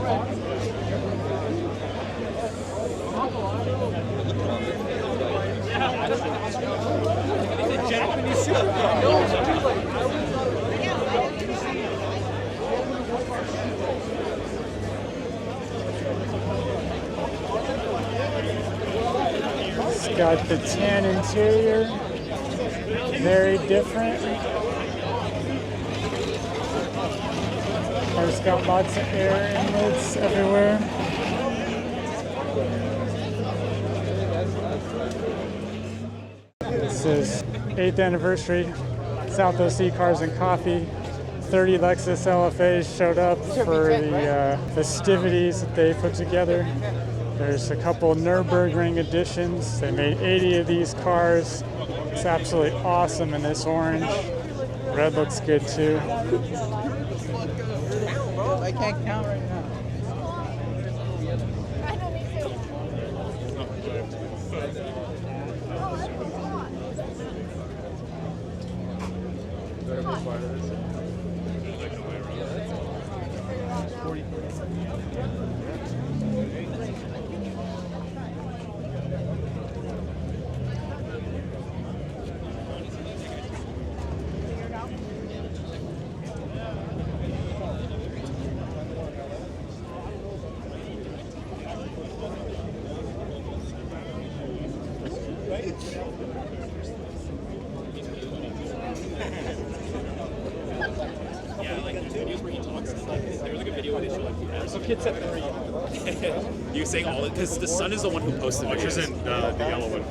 It's got the tan interior, very different. It's got lots of air inlets everywhere. This is 8th anniversary South OC Cars and Coffee. 30 Lexus LFAs showed up for the festivities that they put together. There's a couple Nürburgring editions. They made 80 of these cars. It's absolutely awesome in this orange. Red looks good too. I can't count right now. You saying all it because the son is the one who posted pictures in the yellow one.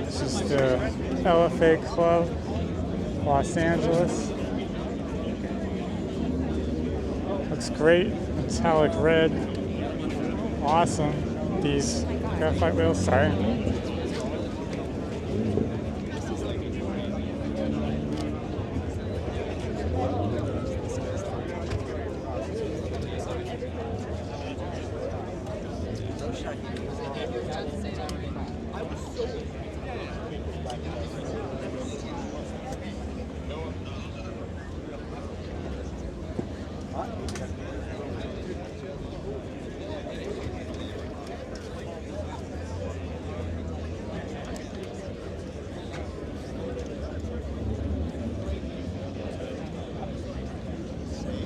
This is the LFA Club, Los Angeles. Looks great, metallic red. Awesome. These graphite wheels, sorry.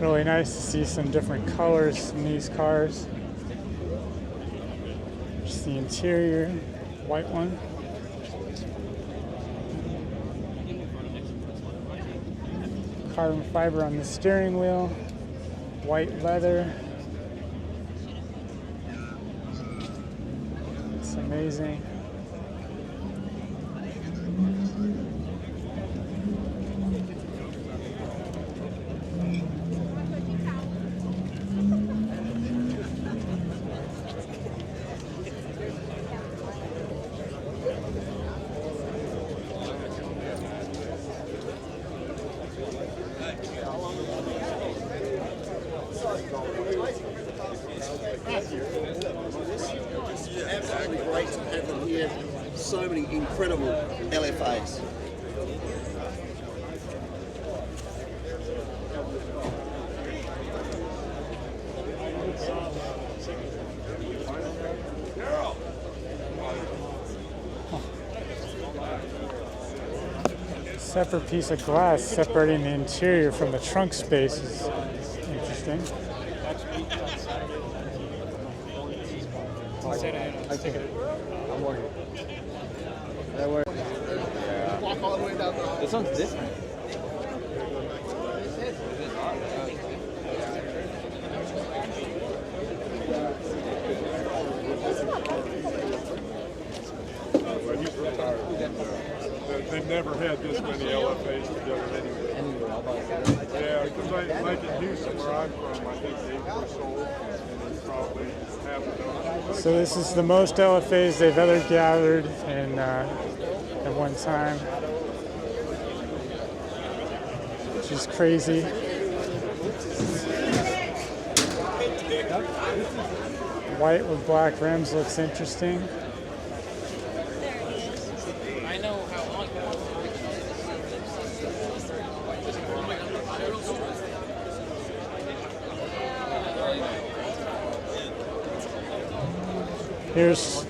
Really nice to see some different colors in these cars. Just the interior, white one. Carbon fiber on the steering wheel, white leather. It's amazing. Absolutely great to have them here. So many incredible LFAs. Separate piece of glass separating the interior from the trunk space is interesting. I take it. I'm working. That works. Walk all the way down. This one's different. They've never had this many LFAs together anyway. Yeah, because like in Houston, where I'm from, I think 8 were sold, and it's probably half a dozen. So this is the most LFAs they've ever gathered in at one time, which is crazy. White with black rims looks interesting. Here's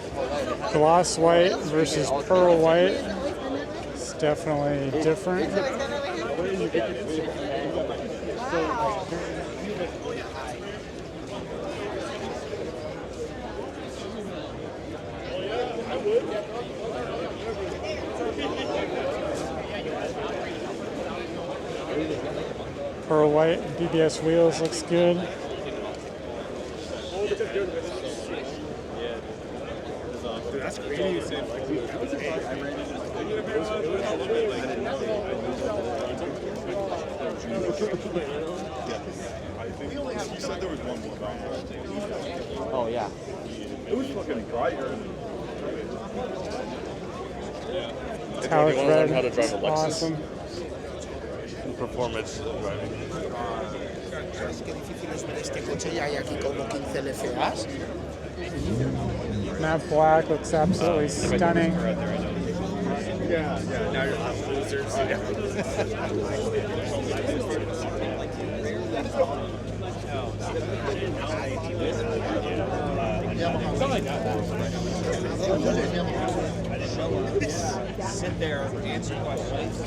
gloss white versus pearl white. It's definitely different. Pearl white BBS wheels looks good. That's crazy. You said there was one more down. Oh yeah. It was fucking brighter. Metallic You wanna learn red. how to drive a Lexus? Awesome. Performance driving. ¿Sabes qué difícil es ver este coche? Ya hay aquí como 15 LFAs. Matte black looks absolutely stunning. Yeah, now you're not losers. Sit there, answer questions.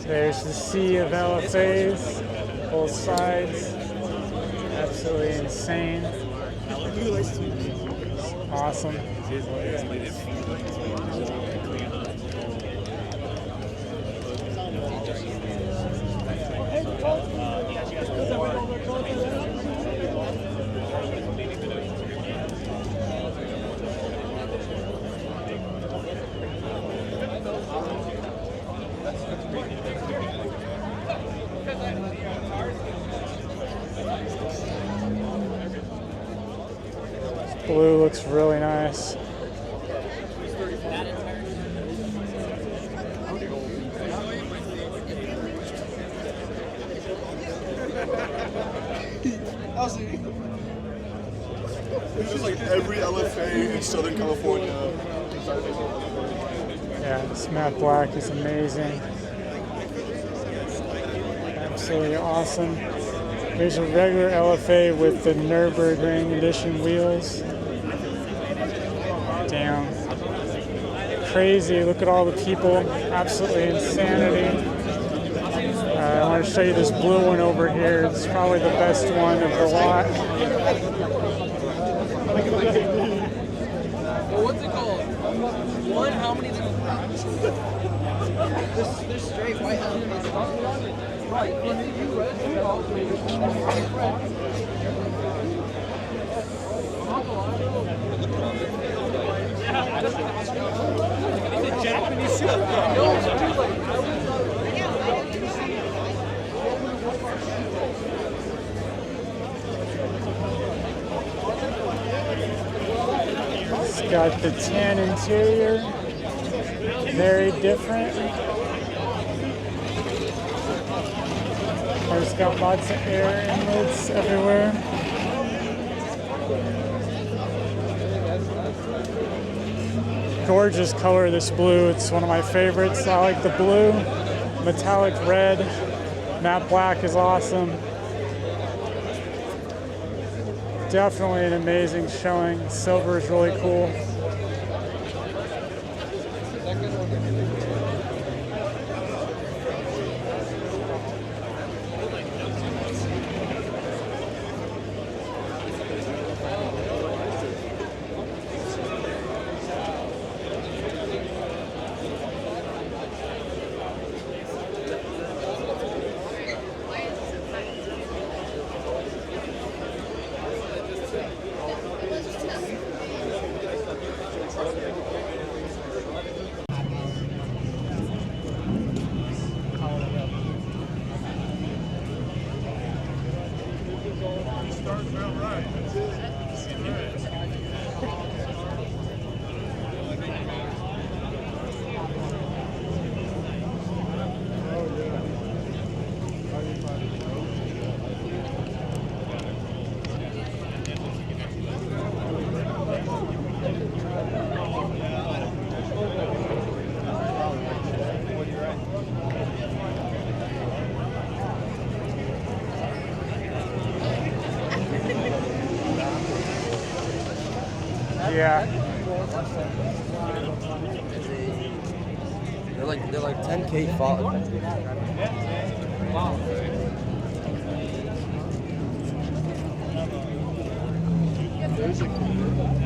There's the sea of LFAs, both sides. Absolutely insane. Awesome. Blue looks really nice. It's just like every LFA in Southern California. Yeah, this matte black is amazing. Absolutely awesome. Here's a regular LFA with the Nürburgring edition wheels. Damn. Crazy. Look at all the people. Absolutely insanity. I want to show you this blue one over here. It's probably the best one of the lot. What's it called? One, how many? This straight white. It's got the tan interior. Very different. It's got lots of air inlets everywhere. Gorgeous color, this blue. It's one of my favorites. I like the blue. Metallic red. Matte black is awesome. Definitely an amazing showing. Silver is really cool. Yeah. They're like 10K followers.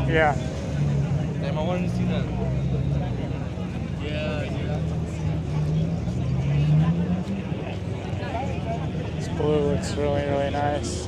Yeah. Damn, I wanted to see that. This blue looks really, really nice.